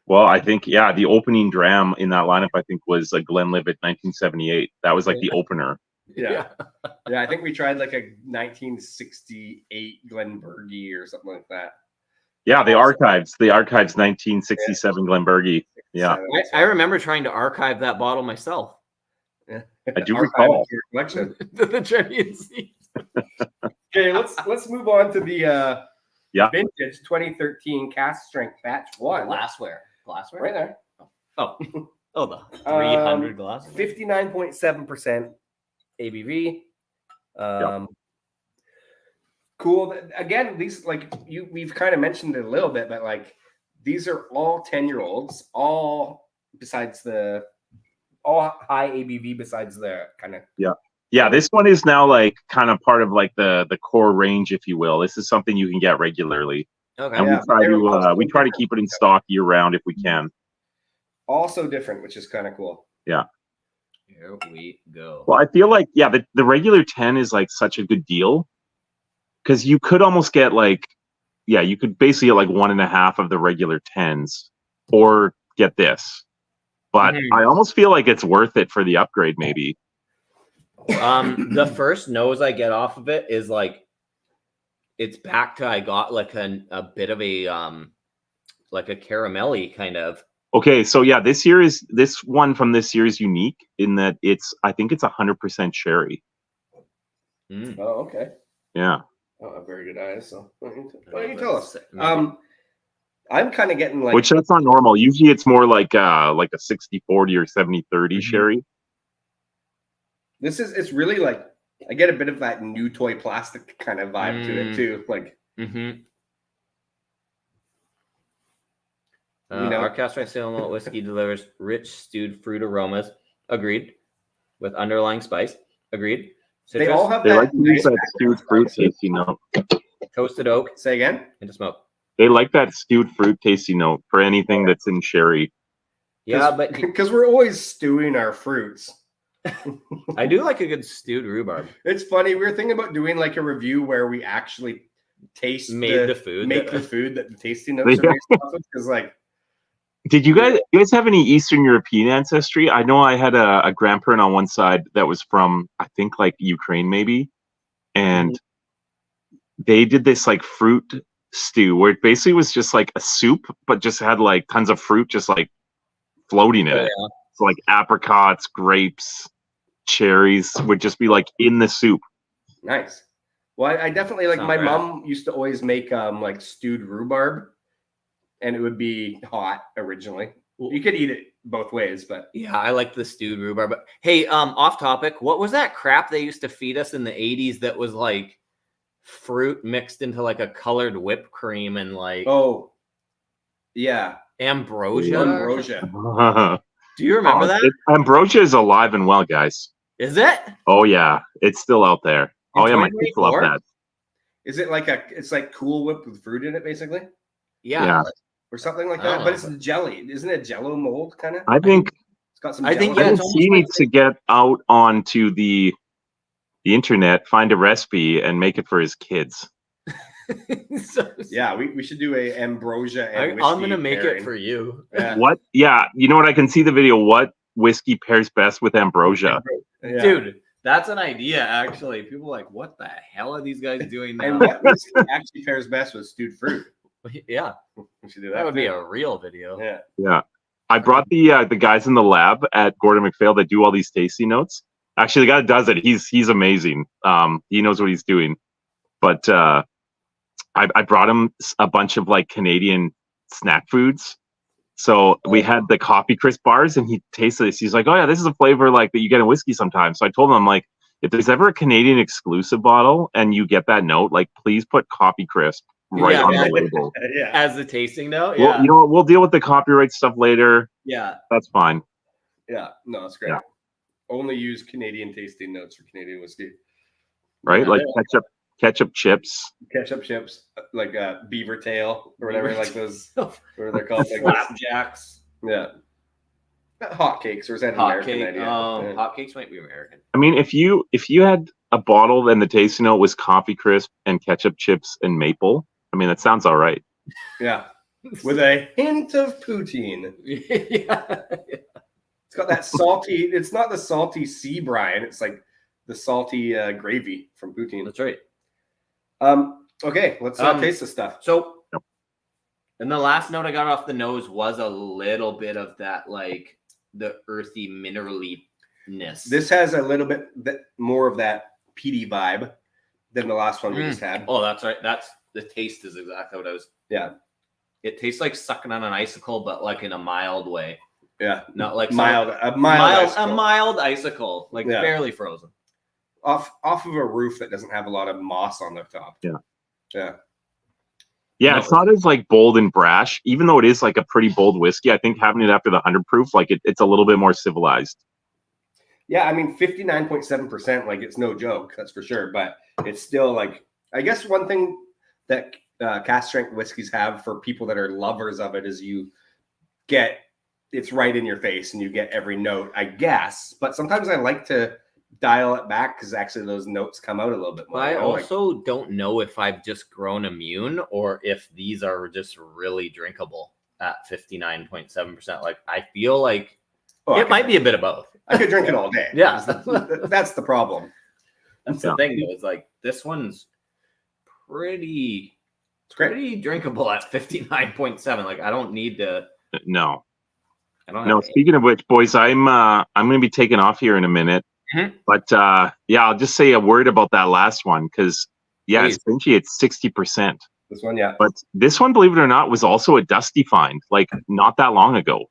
Speaker 3: Well, I think the opening dram in that lineup I think was a Glenlivet 1978. That was like the opener.
Speaker 1: Yeah. I think we tried like a 1968 Glenbergie or something like that.
Speaker 3: Yeah, the archives 1967 Glenbergie. Yeah,
Speaker 2: I remember trying to archive that bottle myself.
Speaker 1: Yeah.
Speaker 3: I do recall.
Speaker 2: The Champion Seas.
Speaker 1: Okay, let's move on to the vintage 2013 cast strength batch 1.
Speaker 2: Glassware
Speaker 1: right there.
Speaker 2: Oh, the 300 glass.
Speaker 1: 59.7% ABV. Cool. Again, these we've kind of mentioned it a little bit, but like these are all 10-year-olds, all high ABV besides the kind of
Speaker 3: this one is now like kind of part of like the core range, if you will. This is something you can get regularly.
Speaker 2: Okay.
Speaker 3: And we try to keep it in stock year round if we can.
Speaker 1: Also different, which is kind of cool.
Speaker 3: Yeah.
Speaker 2: Here we go.
Speaker 3: Well, I feel like the regular 10 is like such a good deal because you could almost get you could basically get like 1.5 of the regular 10s or get this. But I almost feel like it's worth it for the upgrade, maybe.
Speaker 2: The first nose I get off of it is like it's back to I got like a bit of a like a caramelly kind of.
Speaker 3: Okay, so this one from this year is unique in that I think it's 100% sherry.
Speaker 1: Oh, okay.
Speaker 3: Yeah.
Speaker 1: Oh, very good eyes. So why don't you tell us? I'm kind of getting like,
Speaker 3: which that's not normal. Usually it's more like a 60-40 or 70-30 sherry.
Speaker 1: It's really like I get a bit of that new toy plastic kind of vibe to it too. Like,
Speaker 2: our cast iron single malt whiskey delivers rich stewed fruit aromas. Agreed. With underlying spice. Agreed.
Speaker 1: Citrus. They all have
Speaker 3: that. They like to use that stewed fruit tasty note.
Speaker 2: Toasted oak.
Speaker 1: Say again.
Speaker 2: Into smoke.
Speaker 3: They like that stewed fruit tasty note for anything that's in sherry.
Speaker 2: Yeah, but
Speaker 1: because we're always stewing our fruits.
Speaker 2: I do like a good stewed rhubarb.
Speaker 1: It's funny. We were thinking about doing like a review where we actually make the food that the tasting notes are based off of. Because like,
Speaker 3: did you guys have any Eastern European ancestry? I know I had a grandparent on one side that was from, I think, like Ukraine maybe, and they did this like fruit stew where it basically was just like a soup, but just had like tons of fruit just like floating in it. So like apricots, grapes, cherries would just be like in the soup.
Speaker 1: Nice. Well, I definitely like my mom used to always make like stewed rhubarb, and it would be hot originally. You could eat it both ways, but
Speaker 2: yeah, I like the stewed rhubarb. But hey, off topic, what was that crap they used to feed us in the 80s that was like fruit mixed into like a colored whipped cream and like
Speaker 1: ambrosia.
Speaker 2: Do you remember that?
Speaker 3: Ambrosia is alive and well, guys.
Speaker 2: Is it?
Speaker 3: Oh yeah, it's still out there. Oh yeah, my kids love that.
Speaker 1: Is it like it's like Cool Whip with fruit in it, basically?
Speaker 2: Yeah.
Speaker 1: Or something like that. But it's jelly. Isn't it Jello mold kind of?
Speaker 3: I think
Speaker 1: it's got some.
Speaker 3: I think he needs to get out onto the internet, find a recipe, and make it for his kids.
Speaker 1: Yeah, we should do a ambrosia and whiskey.
Speaker 2: I'm gonna make it for you.
Speaker 1: Yeah.
Speaker 3: What? Yeah, you know what? I can see the video. What whiskey pairs best with ambrosia?
Speaker 2: Yeah. Dude, that's an idea. Actually, people are like, what the hell are these guys doing now?
Speaker 1: And what whiskey actually pairs best with stewed fruit?
Speaker 2: Yeah,
Speaker 1: we should do that.
Speaker 2: That would be a real video.
Speaker 3: Yeah. I brought the guys in the lab at Gordon MacPhail that do all these tasty notes. Actually, the guy that does it, he's amazing. He knows what he's doing. But I brought him a bunch of like Canadian snack foods. So we had the coffee crisp bars, and he tasted this. He's like, "Oh yeah, this is a flavor like that you get in whiskey sometimes." So I told him, I'm like, if there's ever a Canadian exclusive bottle and you get that note, like please put coffee crisp on the label.
Speaker 2: As the tasting note.
Speaker 3: Yeah. Well, you know what? We'll deal with the copyright stuff later.
Speaker 2: Yeah.
Speaker 3: That's fine.
Speaker 1: Yeah. No, that's great. Yeah. Only use Canadian tasting notes for Canadian whiskey.
Speaker 3: Right? Like ketchup chips,
Speaker 1: like beaver tail or whatever, like those, what are they called? Like
Speaker 2: flapjacks.
Speaker 1: Yeah. Hotcakes, or is that an American idea?
Speaker 2: Hotcakes might be American.
Speaker 3: I mean, if you had a bottle and the tasting note was coffee crisp and ketchup chips and maple, I mean, that sounds all right.
Speaker 1: Yeah. With a hint of poutine.
Speaker 2: Yeah.
Speaker 1: It's got that salty, it's not the salty sea brine, it's like the salty gravy from poutine.
Speaker 2: That's right.
Speaker 1: Okay, let's taste the stuff.
Speaker 2: So, and the last note I got off the nose was a little bit of that, like the earthy minerally-ness.
Speaker 1: This has a little bit more of that peaty vibe than the last one we just had.
Speaker 2: Oh, that's right. That's the taste is exactly what I was.
Speaker 1: Yeah.
Speaker 2: It tastes like sucking on an icicle, but like in a mild way.
Speaker 1: Yeah.
Speaker 2: Not like
Speaker 1: a mild
Speaker 2: icicle, like barely frozen.
Speaker 1: Off of a roof that doesn't have a lot of moss on the top.
Speaker 3: Yeah, it's not as like bold and brash, even though it is like a pretty bold whiskey. I think having it after the 100 proof, like it's a little bit more civilized.
Speaker 1: Yeah, I mean 59.7%, like it's no joke, that's for sure. But it's still like, I guess one thing that cast strength whiskeys have for people that are lovers of it is it's right in your face and you get every note, I guess. But sometimes I like to dial it back because actually those notes come out a little bit more.
Speaker 2: I also don't know if I've just grown immune or if these are just really drinkable at 59.7%. Like I feel like it might be a bit of both.
Speaker 1: I could drink it all day.
Speaker 2: Yeah.
Speaker 1: That's the problem.
Speaker 2: That's the thing though. It's like this one's pretty drinkable at 59.7. Like I don't need to.
Speaker 3: No. Speaking of which, boys, I'm going to be taking off here in a minute.
Speaker 2: Mm-hmm.
Speaker 3: But I'll just say a word about that last one because essentially it's 60%.
Speaker 1: This one, yeah.
Speaker 3: But this one, believe it or not, was also a dusty find, like not that long ago.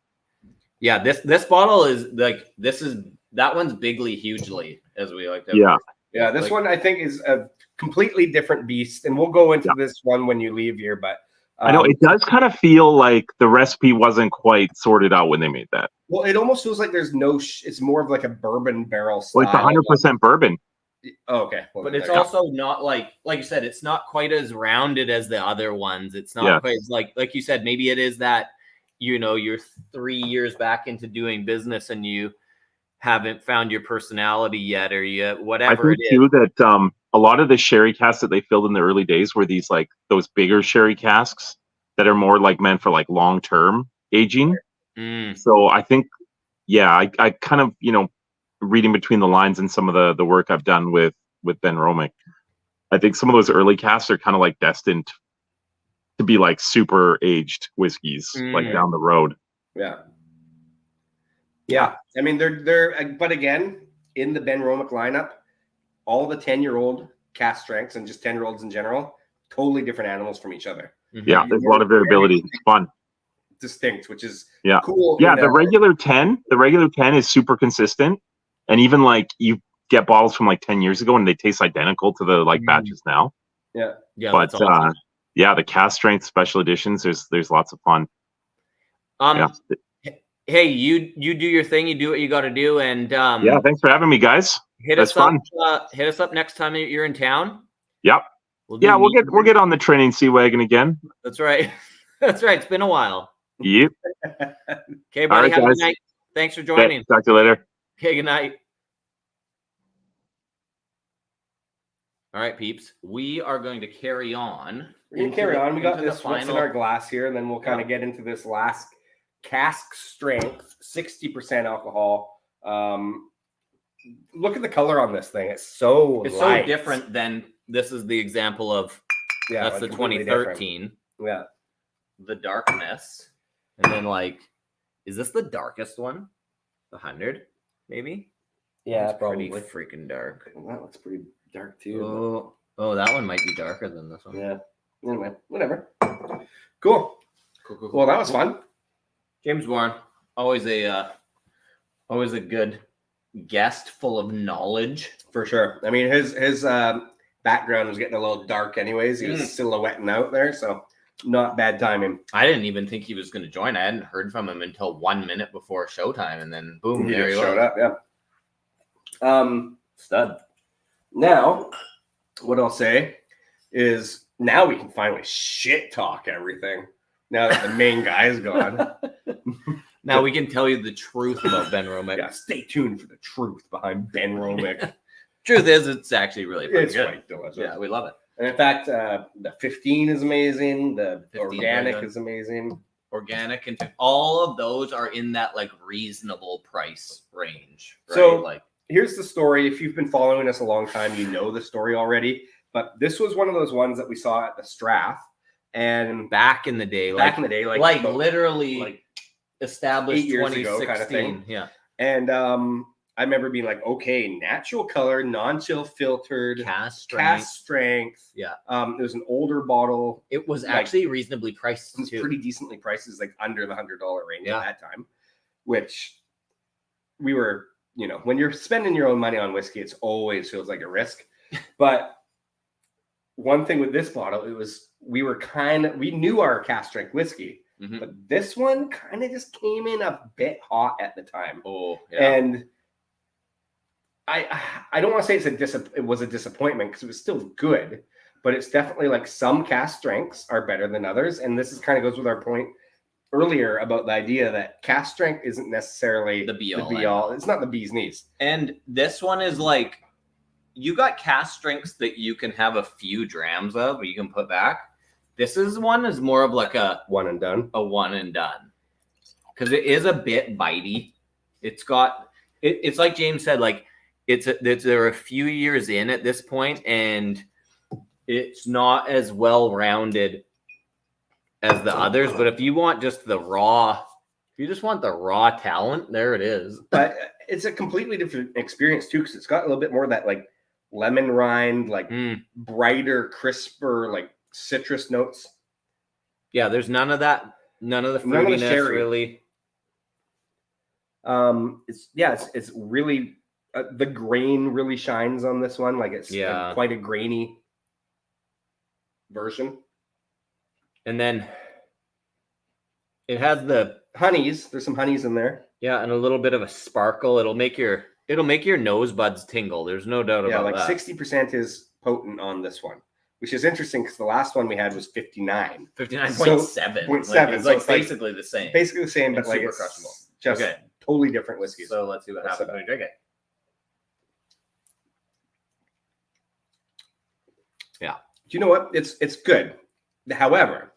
Speaker 2: Yeah, this bottle is like that one's bigly hugely, as we like to.
Speaker 3: Yeah.
Speaker 1: Yeah, this one I think is a completely different beast, and we'll go into this one when you leave here. But
Speaker 3: I know it does kind of feel like the recipe wasn't quite sorted out when they made that.
Speaker 1: Well, it almost feels like there's no. It's more of like a bourbon barrel style.
Speaker 3: Well, it's 100% bourbon.
Speaker 1: Oh, okay, well,
Speaker 2: but it's also not like you said, it's not quite as rounded as the other ones. It's not quite as like you said. Maybe it is that you're 3 years back into doing business and you haven't found your personality yet, or whatever.
Speaker 3: I think too that a lot of the sherry casks that they filled in the early days were these like those bigger sherry casks that are more like meant for like long term aging. So I think, I kind of reading between the lines in some of the work I've done with Benromach, I think some of those early casks are kind of like destined to be like super aged whiskeys like down the road.
Speaker 1: Yeah. I mean, they're but again, in the Benromach lineup, all the 10-year-old cask strengths and just 10-year-olds in general, totally different animals from each other.
Speaker 3: Yeah, there's a lot of variability. It's fun.
Speaker 1: Distinct, which is
Speaker 3: cool. Yeah, the regular 10 is super consistent. And even like you get bottles from like 10 years ago and they taste identical to the like batches now.
Speaker 1: Yeah.
Speaker 3: But awesome. The cask strength special editions, there's lots of fun.
Speaker 2: Hey, you do your thing. You do what you got to do, and
Speaker 3: thanks for having me, guys.
Speaker 2: Hit us up next time you're in town.
Speaker 3: Yep. We'll get on the training sea wagon again.
Speaker 2: That's right. That's right. It's been a while.
Speaker 3: Yep.
Speaker 2: Okay, buddy. Have a good night. Thanks for joining.
Speaker 3: Talk to you later.
Speaker 2: Okay. Good night. All right, peeps. We are going to carry on.
Speaker 1: We're going to carry on. We got this what's in our glass here, and then we'll kind of get into this last cask strength, 60% alcohol. Look at the color on this thing. It's so
Speaker 2: different than this is the example of that's the 2013.
Speaker 1: Yeah.
Speaker 2: The darkness. And then like, is this the darkest one? The 100, maybe?
Speaker 1: Yeah,
Speaker 2: it's probably pretty freaking dark.
Speaker 1: Well, that looks pretty dark too.
Speaker 2: Oh, that one might be darker than this one.
Speaker 1: Yeah. Anyway, whatever. Cool. Well, that was fun.
Speaker 2: James Bornn, always a good guest, full of knowledge.
Speaker 1: For sure. I mean, his background was getting a little dark anyways. He was silhouetting out there, so not bad timing.
Speaker 2: I didn't even think he was going to join. I hadn't heard from him until 1 minute before showtime, and then boom, there he
Speaker 1: showed up. Yeah.
Speaker 2: Stud.
Speaker 1: Now, what I'll say is now we can finally shit talk everything. Now that the main guy's gone.
Speaker 2: Now we can tell you the truth about Benromach.
Speaker 1: Yeah, stay tuned for the truth behind Benromach.
Speaker 2: Truth is, it's actually really good.
Speaker 1: Quite delicious.
Speaker 2: Yeah, we love it.
Speaker 1: And in fact, the 15 is amazing. The organic is amazing.
Speaker 2: Organic and all of those are in that like reasonable price range. Right?
Speaker 1: So
Speaker 2: like,
Speaker 1: here's the story. If you've been following us a long time, you know the story already. But this was one of those ones that we saw at the Strath. And
Speaker 2: back in the day, like literally
Speaker 1: like
Speaker 2: established
Speaker 1: 8 years
Speaker 2: 2016
Speaker 1: ago kind of thing.
Speaker 2: Yeah.
Speaker 1: And I remember being like, okay, natural color, non-chill filtered,
Speaker 2: cask
Speaker 1: strength.
Speaker 2: Yeah.
Speaker 1: It was an older bottle.
Speaker 2: It was actually reasonably priced.
Speaker 1: It was pretty decently priced. It was like under the $100 range at that time, which we were, when you're spending your own money on whiskey, it always feels like a risk. But one thing with this bottle, we knew our cask strength whiskey, but this one kind of just came in a bit hot at the time.
Speaker 2: Oh, yeah.
Speaker 1: And I don't want to say it was a disappointment because it was still good, but it's definitely like some cask strengths are better than others. And this is kind of goes with our point earlier about the idea that cask strength isn't necessarily the be all. It's not the bee's knees.
Speaker 2: And this one is like, you got cask strengths that you can have a few drams of, or you can put back. This is more of like a
Speaker 1: one and done.
Speaker 2: Because it is a bit bitey. It's got it's like James said, like they're a few years in at this point, and it's not as well rounded as the others. But if you want just the raw, if you just want the raw talent, there it is.
Speaker 1: But it's a completely different experience too, because it's got a little bit more of that like lemon rind, like brighter, crisper, like citrus notes.
Speaker 2: Yeah, there's none of that. None of the fruitiness, really.
Speaker 1: It's really the grain really shines on this one. Like it's quite a grainy version.
Speaker 2: And then it has the
Speaker 1: honeys. There's some honeys in there.
Speaker 2: Yeah, and a little bit of a sparkle. It'll make your nose buds tingle. There's no doubt about that.
Speaker 1: 60% is potent on this one, which is interesting because the last one we had was 59.
Speaker 2: 59.7.
Speaker 1: 0.7.
Speaker 2: It's like basically the same.
Speaker 1: Basically the same, but like
Speaker 2: super
Speaker 1: it's
Speaker 2: crushable.
Speaker 1: Just totally different whiskeys.
Speaker 2: So let's see what happens when we drink it. Yeah.
Speaker 1: Do you know what? It's good. However,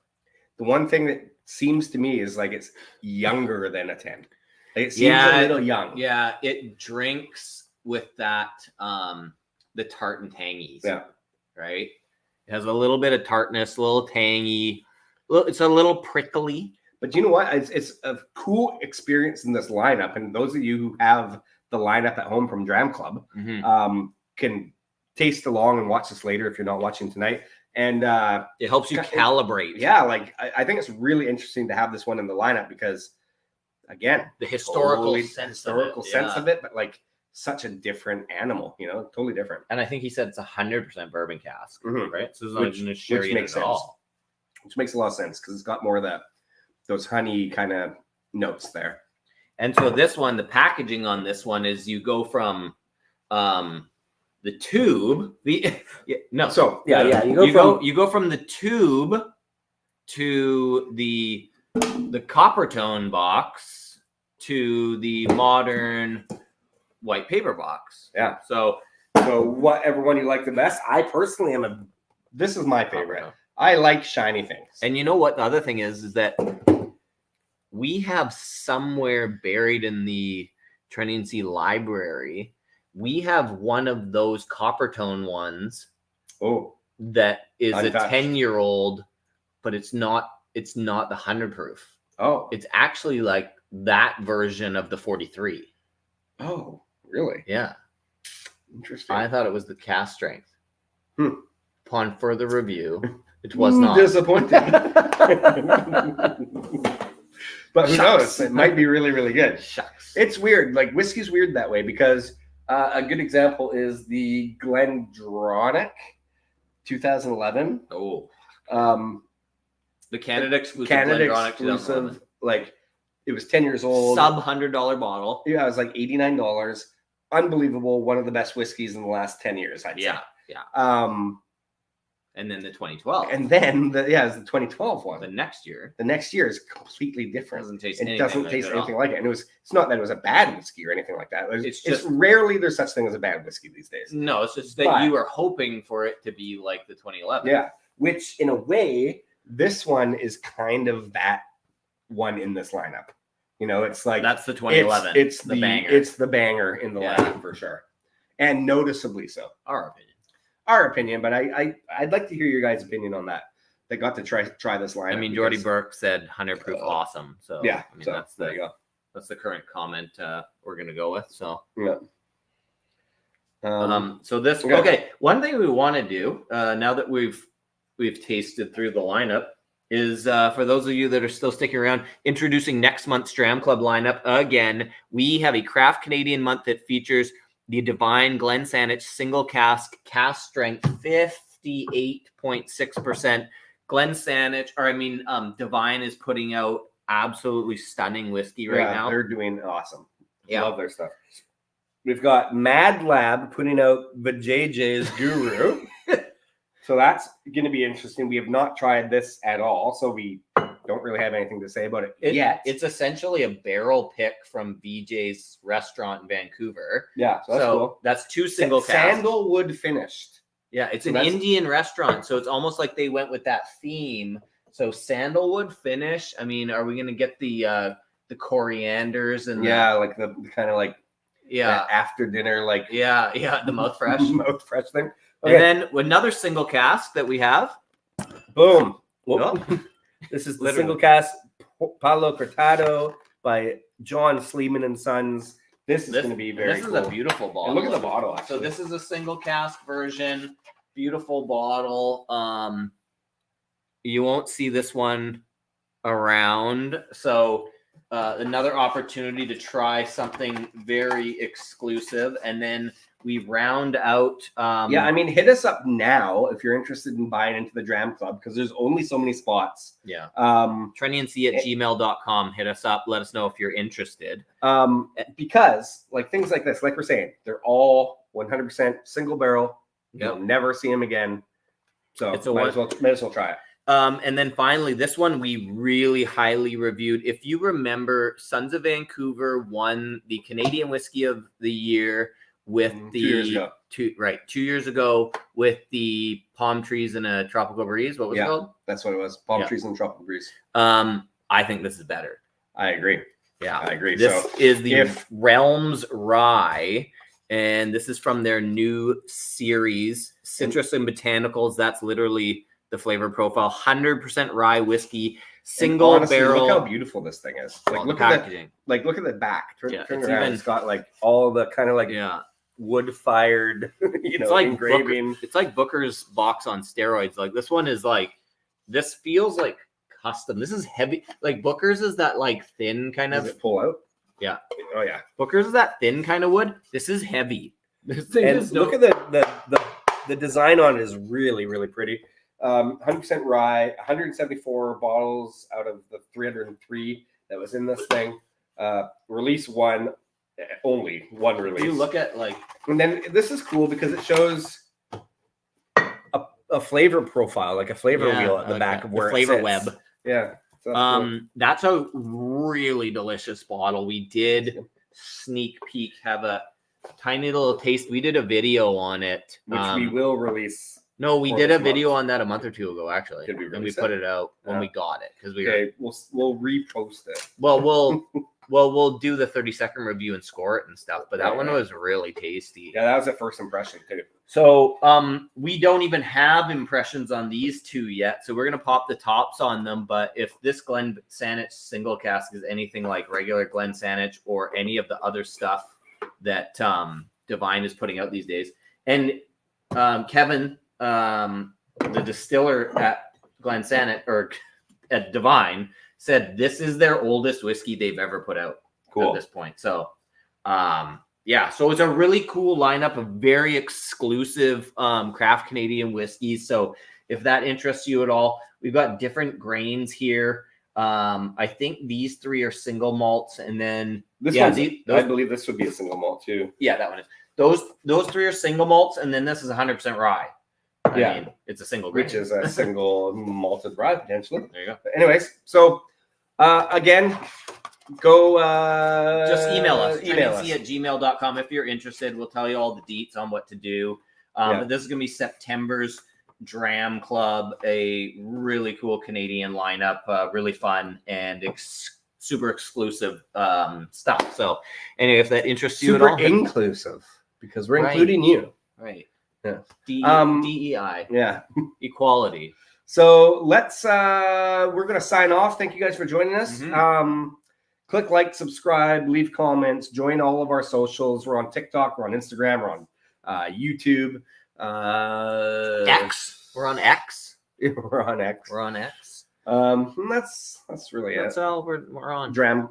Speaker 1: the one thing that seems to me is like it's younger than a 10. Like it seems a little young.
Speaker 2: Yeah, it drinks with that the tart and tangies.
Speaker 1: Yeah.
Speaker 2: Right? It has a little bit of tartness, a little tangy. It's a little prickly.
Speaker 1: But you know what? It's a cool experience in this lineup. And those of you who have the lineup at home from Dram Club can taste along and watch this later if you're not watching tonight. And
Speaker 2: it helps you calibrate.
Speaker 1: Yeah, like I think it's really interesting to have this one in the lineup because, again,
Speaker 2: the historical sense
Speaker 1: of it, but like such a different animal, totally different.
Speaker 2: And I think he said it's 100% bourbon cask, right? So
Speaker 1: which makes sense. Which makes a lot of sense because it's got more of those honey kind of notes there.
Speaker 2: And so this one, the packaging on this one is you go from the tube, you go from the tube to the copper tone box to the modern white paper box.
Speaker 1: Yeah.
Speaker 2: So
Speaker 1: whatever one you like the best. I personally this is my favorite. I like shiny things.
Speaker 2: And you know what the other thing is that we have somewhere buried in the Trinity Sea library, we have one of those copper tone ones.
Speaker 1: Oh,
Speaker 2: that is
Speaker 1: untouched.
Speaker 2: A 10-year-old, but it's not the 100 proof.
Speaker 1: Oh,
Speaker 2: it's actually like that version of the 43.
Speaker 1: Oh, really?
Speaker 2: Yeah.
Speaker 1: Interesting.
Speaker 2: I thought it was the cask strength. Upon further review, it was not.
Speaker 1: Disappointing. But who knows? It might be really, really good.
Speaker 2: Shucks.
Speaker 1: It's weird. Like whiskey's weird that way because a good example is the Benromach 2011.
Speaker 2: Oh. The
Speaker 1: Canada exclusive. Like it was 10 years old.
Speaker 2: Sub $100 bottle.
Speaker 1: Yeah, it was like $89. Unbelievable. One of the best whiskeys in the last 10 years, I'd say.
Speaker 2: Yeah. And then the 2012.
Speaker 1: And then it's the 2012 one.
Speaker 2: The next year
Speaker 1: is completely different.
Speaker 2: It doesn't taste
Speaker 1: anything like it. And it's not that it was a bad whiskey or anything like that. It's
Speaker 2: just
Speaker 1: rarely there's such thing as a bad whiskey these days.
Speaker 2: No, it's just that you are hoping for it to be like the 2011.
Speaker 1: Yeah. Which in a way, this one is kind of that one in this lineup. It's like
Speaker 2: that's the 2011.
Speaker 1: It's the banger. It's the banger in the lineup for sure. And noticeably so. Our opinion, but I'd like to hear your guys' opinion on that. They got to try this lineup.
Speaker 2: I mean, Jordy Burke said 100 proof awesome. So
Speaker 1: yeah,
Speaker 2: I mean, there you go. That's the current comment we're gonna go with. So
Speaker 1: yeah.
Speaker 2: So this okay. One thing we want to do now that we've tasted through the lineup is for those of you that are still sticking around, introducing next month's Dram Club lineup. Again, we have a Craft Canadian month that features the Divine Glensaddich single cask strength 58.6%. Divine is putting out absolutely stunning whiskey right now.
Speaker 1: They're doing awesome. Yeah. Love their stuff. We've got Mad Lab putting out the JJ's Guru. So that's going to be interesting. We have not tried this at all, so we don't really have anything to say about it yet.
Speaker 2: It's essentially a barrel pick from BJ's restaurant in Vancouver.
Speaker 1: Yeah, so that's cool.
Speaker 2: That's two single casks.
Speaker 1: Sandalwood finished.
Speaker 2: Yeah, it's an Indian restaurant, so it's almost like they went with that theme. So sandalwood finish. I mean, are we going to get the corianders and
Speaker 1: like the kind of like after dinner like
Speaker 2: the mouth fresh
Speaker 1: thing.
Speaker 2: Okay. And then another single cask that we have.
Speaker 1: Boom. This is the single cask Palo Cortado by John Sleeman and Sons. This is going to be very cool.
Speaker 2: This is a beautiful bottle.
Speaker 1: And look at the bottle, actually.
Speaker 2: So this is a single cask version. Beautiful bottle. You won't see this one around. So another opportunity to try something very exclusive, and then we round out.
Speaker 1: Yeah, I mean, hit us up now if you're interested in buying into the Dram Club, because there's only so many spots.
Speaker 2: Yeah. trendyandc@gmail.com. Hit us up. Let us know if you're interested.
Speaker 1: Because like things like this, like we're saying, they're all 100% single barrel. You'll never see them again. So might as well try it.
Speaker 2: And then finally, this one we really highly reviewed. If you remember, Sons of Vancouver won the Canadian Whiskey of the Year with
Speaker 1: 2 years ago.
Speaker 2: 2 years ago with the Palm Trees and a Tropical Breeze. What was it called?
Speaker 1: That's what it was. Palm Trees and Tropical Breeze.
Speaker 2: I think this is better.
Speaker 1: I agree.
Speaker 2: Yeah,
Speaker 1: I agree.
Speaker 2: This is the Realms Rye, and this is from their new series, Citrus and Botanicals. That's literally the flavor profile. 100% rye whiskey, single barrel.
Speaker 1: Look how beautiful this thing is. Like look at the look at the back. Turn around. It's got like all the kind of like wood fired,
Speaker 2: it's like
Speaker 1: engraving.
Speaker 2: It's like Booker's box on steroids. Like this one is like, this feels like custom. This is heavy. Like Booker's is that like thin kind of.
Speaker 1: Does it pull out?
Speaker 2: Yeah.
Speaker 1: Oh yeah.
Speaker 2: Booker's is that thin kind of wood. This is heavy. This thing
Speaker 1: and look at the design on it is really, really pretty. 100% rye, 174 bottles out of the 303 that was in this thing. Release only one release.
Speaker 2: You look at like,
Speaker 1: and then this is cool because it shows a flavor profile, like a flavor wheel at the back of where
Speaker 2: the flavor
Speaker 1: it sits.
Speaker 2: web.
Speaker 1: Yeah. So that's cool.
Speaker 2: That's a really delicious bottle. We did sneak peek, have a tiny little taste. We did a video on it,
Speaker 1: which we will release.
Speaker 2: No, we did a video on that a month or two ago, actually.
Speaker 1: Did we
Speaker 2: and we put it out when we got it because
Speaker 1: we'll repost it.
Speaker 2: Well, we'll do the 30-second review and score it and stuff. But that one was really tasty.
Speaker 1: Yeah, that was a first impression too.
Speaker 2: So we don't even have impressions on these two yet, so we're gonna pop the tops on them. But if this Glen Saanich single cask is anything like regular Glen Saanich or any of the other stuff that Divine is putting out these days, and Kevin, the distiller at Glen Saanich or at Divine, said this is their oldest whiskey they've ever put out at this point. So so it's a really cool lineup of very exclusive craft Canadian whiskeys. So if that interests you at all, we've got different grains here. I think these three are single malts, and then
Speaker 1: I believe this would be a single malt too.
Speaker 2: Yeah, that one is. Those three are single malts, and then this is 100% rye. I mean, it's a single grain.
Speaker 1: Which is a single malted rye potentially.
Speaker 2: There you go.
Speaker 1: But anyways, so again, go
Speaker 2: just email us. trendyandc@gmail.com if you're interested. We'll tell you all the deets on what to do. But this is gonna be September's Dram Club, a really cool Canadian lineup, really fun and super exclusive stuff. So anyway, if that interests you at all,
Speaker 1: inclusive, because we're including you.
Speaker 2: Right.
Speaker 1: Yeah.
Speaker 2: DEI.
Speaker 1: Yeah.
Speaker 2: Equality.
Speaker 1: So we're gonna sign off. Thank you guys for joining us. Click like, subscribe, leave comments, join all of our socials. We're on TikTok, we're on Instagram, we're on YouTube.
Speaker 2: X. We're on X.
Speaker 1: We're on X.
Speaker 2: We're on X.
Speaker 1: That's really
Speaker 2: That's all we're on.
Speaker 1: Dram.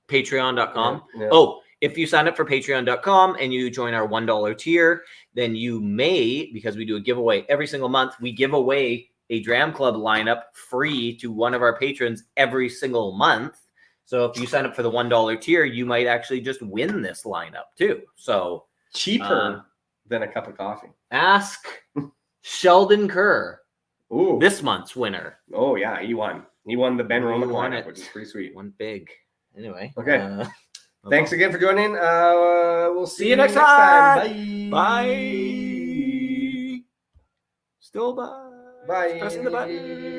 Speaker 2: Patreon.com.
Speaker 1: Yeah.
Speaker 2: Oh, if you sign up for Patreon.com and you join our $1 tier, then you may, because we do a giveaway every single month, we give away a Dram Club lineup free to one of our patrons every single month. So if you sign up for the $1 tier, you might actually just win this lineup too. So
Speaker 1: cheaper than a cup of coffee.
Speaker 2: Ask Sheldon Kerr.
Speaker 1: Ooh.
Speaker 2: This month's winner.
Speaker 1: Oh yeah, he won. He won the Benromach lineup,
Speaker 2: it.
Speaker 1: which is pretty sweet.
Speaker 2: One big. Anyway.
Speaker 1: Okay. Thanks again for joining. We'll see you next
Speaker 2: time.
Speaker 1: Bye.
Speaker 2: Bye. Still bye.
Speaker 1: Bye.
Speaker 2: Pressing the button.